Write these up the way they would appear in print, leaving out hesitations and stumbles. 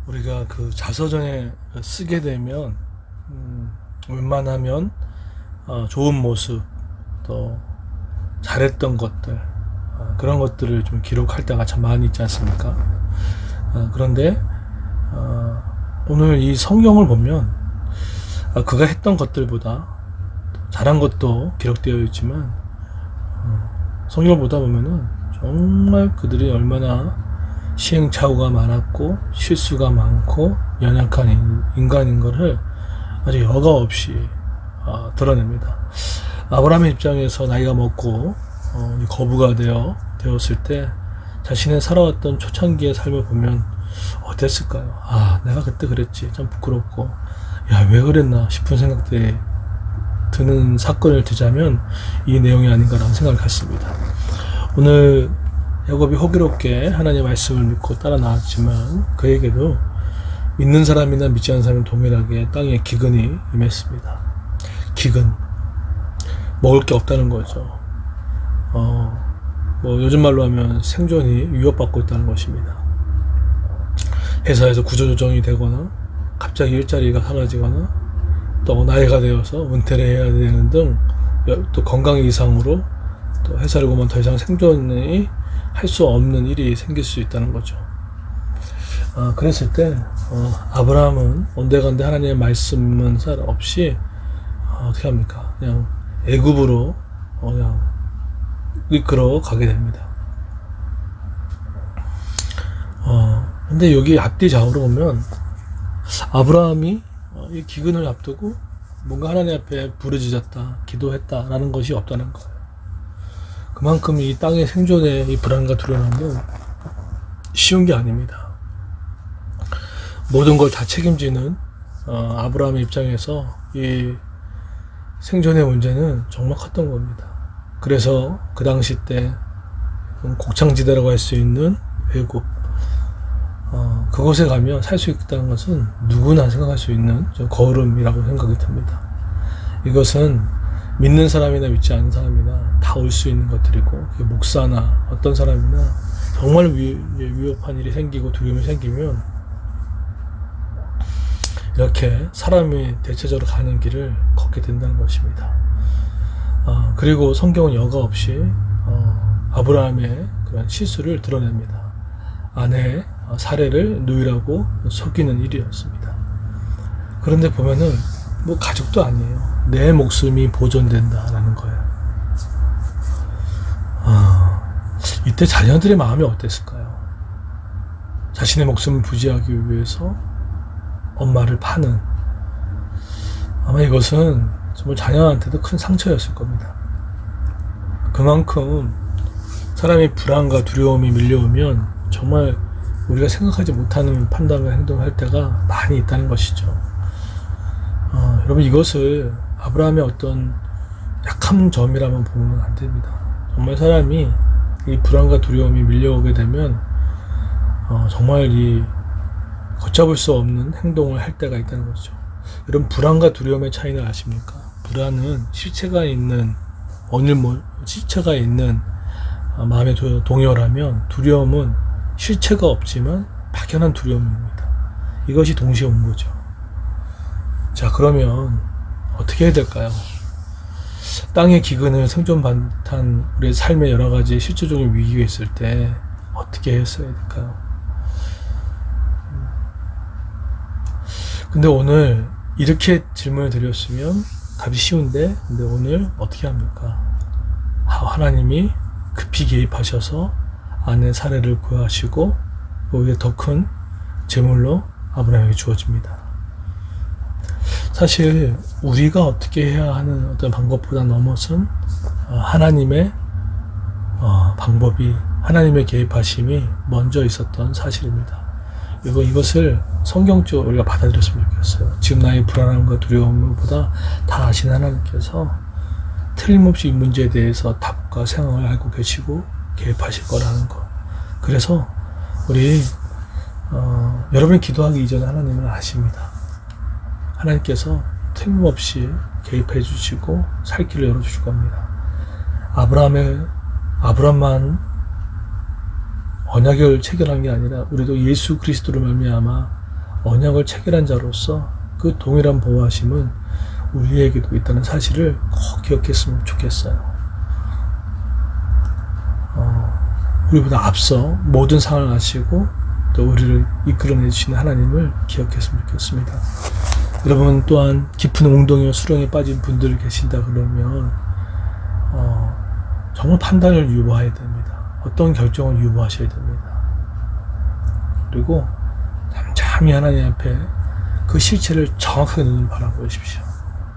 우리가 그 자서전에 쓰게 되면 웬만하면 좋은 모습, 또 잘했던 것들, 그런 것들을 좀 기록할 때가 참 많이 있지 않습니까? 그런데 오늘 이 성경을 보면 그가 했던 것들보다 잘한 것도 기록되어 있지만 성경을 보다 보면은 정말 그들이 얼마나 시행착오가 많았고 실수가 많고 연약한 인간인 것을 아주 여과 없이 드러냅니다. 아브라함의 입장에서 나이가 먹고 거부가 되었을 때 자신의 살아왔던 초창기의 삶을 보면 어땠을까요? 내가 그때 그랬지. 참 부끄럽고 왜 그랬나 싶은 생각들이 드는 사건을 두자면 이 내용이 아닌가라는 생각을 갖습니다. 오늘 야곱이 호기롭게 하나님의 말씀을 믿고 따라 나왔지만 그에게도 믿는 사람이나 믿지 않는 사람은 동일하게 땅에 기근이 임했습니다. 기근, 먹을 게 없다는 거죠. 요즘 말로 하면 생존이 위협받고 있다는 것입니다. 회사에서 구조조정이 되거나 갑자기 일자리가 사라지거나 또 나이가 되어서 은퇴를 해야 되는 등 또 건강 이상으로 또 회사를 보면 더 이상 생존이 할 수 없는 일이 생길 수 있다는 거죠. 그랬을 때 아브라함은 온데간데 하나님의 말씀은 없이 어떻게 합니까? 그냥 애굽으로 그냥 이끌어 가게 됩니다. 근데 여기 앞뒤 좌우로 보면 아브라함이 이 기근을 앞두고 뭔가 하나님 앞에 부르짖었다, 기도했다라는 것이 없다는 거예요. 그만큼 이 땅의 생존의 이 불안과 두려움은 쉬운 게 아닙니다. 모든 걸 다 책임지는 아브라함의 입장에서 이 생존의 문제는 정말 컸던 겁니다. 그래서 그 당시 때 곡창지대라고 할 수 있는 외국 그곳에 가면 살 수 있다는 것은 누구나 생각할 수 있는 거울음이라고 생각이 듭니다. 이것은 믿는 사람이나 믿지 않는 사람이나 다 올 수 있는 것들이고 목사나 어떤 사람이나 정말 위협한 일이 생기고 두려움이 생기면 이렇게 사람이 대체적으로 가는 길을 걷게 된다는 것입니다. 그리고 성경은 여과 없이 아브라함의 그런 실수를 드러냅니다. 아내의 사례를 누이라고 속이는 일이었습니다. 그런데 보면은 가족도 아니에요. 내 목숨이 보존된다라는 거예요. 이때 자녀들의 마음이 어땠을까요? 자신의 목숨을 부지하기 위해서 엄마를 파는, 아마 이것은 정말 자녀한테도 큰 상처였을 겁니다. 그만큼 사람이 불안과 두려움이 밀려오면 정말 우리가 생각하지 못하는 판단과 행동을 할 때가 많이 있다는 것이죠. 여러분, 이것을 아브라함의 어떤 약한 점이라면 보면 안 됩니다. 정말 사람이 이 불안과 두려움이 밀려오게 되면 정말 이 걷잡을 수 없는 행동을 할 때가 있다는 거죠. 이런 불안과 두려움의 차이는 아십니까? 불안은 실체가 있는 실체가 있는 마음의 동요라면 두려움은 실체가 없지만 막연한 두려움입니다. 이것이 동시에 온 거죠. 자, 그러면 어떻게 해야 될까요? 땅의 기근을 생존 반탄 우리의 삶의 여러 가지 실질적인 위기가 있을 때 어떻게 했어야 될까요? 근데 오늘 이렇게 질문을 드렸으면 답이 쉬운데, 근데 오늘 어떻게 합니까? 하나님이 급히 개입하셔서 아내 사례를 구하시고 오히려 더 큰 재물로 아브라함에게 주어집니다. 사실 우리가 어떻게 해야 하는 어떤 방법보다 넘어선 하나님의 방법이, 하나님의 개입하심이 먼저 있었던 사실입니다. 이것을 성경적으로 우리가 받아들였으면 좋겠어요. 지금 나의 불안함과 두려움보다 다 아신 하나님께서 틀림없이 이 문제에 대해서 답과 생각을 알고 계시고 개입하실 거라는 것. 그래서 우리 여러분이 기도하기 이전에 하나님은 아십니다. 하나님께서 틀림없이 개입해 주시고 살 길을 열어주실 겁니다. 아브라함만 언약을 체결한 게 아니라 우리도 예수 그리스도로 말미암아 언약을 체결한 자로서 그 동일한 보호하심은 우리에게도 있다는 사실을 꼭 기억했으면 좋겠어요. 우리보다 앞서 모든 상황을 아시고 또 우리를 이끌어내 주시는 하나님을 기억했으면 좋겠습니다. 여러분 또한 깊은 웅덩이와 수렁에 빠진 분들이 계신다 그러면 정말 판단을 유보해야 됩니다. 어떤 결정을 유보하셔야 됩니다. 그리고 잠잠히 하나님 앞에 그 실체를 정확하게 눈을 바라보십시오.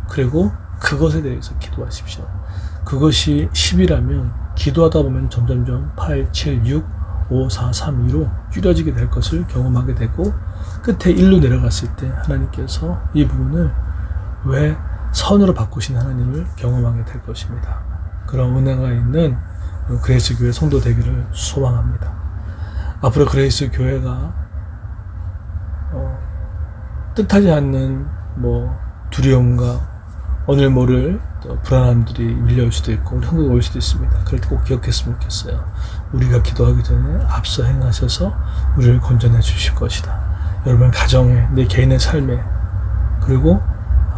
그리고 그것에 대해서 기도하십시오. 그것이 10이라면 기도하다 보면 점점점 8, 7, 6, 5, 4, 3, 2로 줄여지게 될 것을 경험하게 되고 끝에 1로 내려갔을 때 하나님께서 이 부분을 왜 선으로 바꾸신 하나님을 경험하게 될 것입니다. 그런 은혜가 있는 그레이스 교회 성도 되기를 소망합니다. 앞으로 그레이스 교회가 뜻하지 않는 두려움과 오늘 모를 불안함들이 밀려올 수도 있고 우리 한국에 올 수도 있습니다. 그럴 때 꼭 기억했으면 좋겠어요. 우리가 기도하기 전에 앞서 행하셔서 우리를 건져내 주실 것이다. 여러분 가정에 내 개인의 삶에 그리고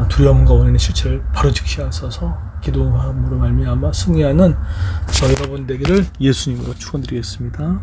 두려움과 원인의 실체를 바로 직시하셔서 기도함으로 말미암아 승리하는 저 여러분 되기를 예수님으로 축원드리겠습니다.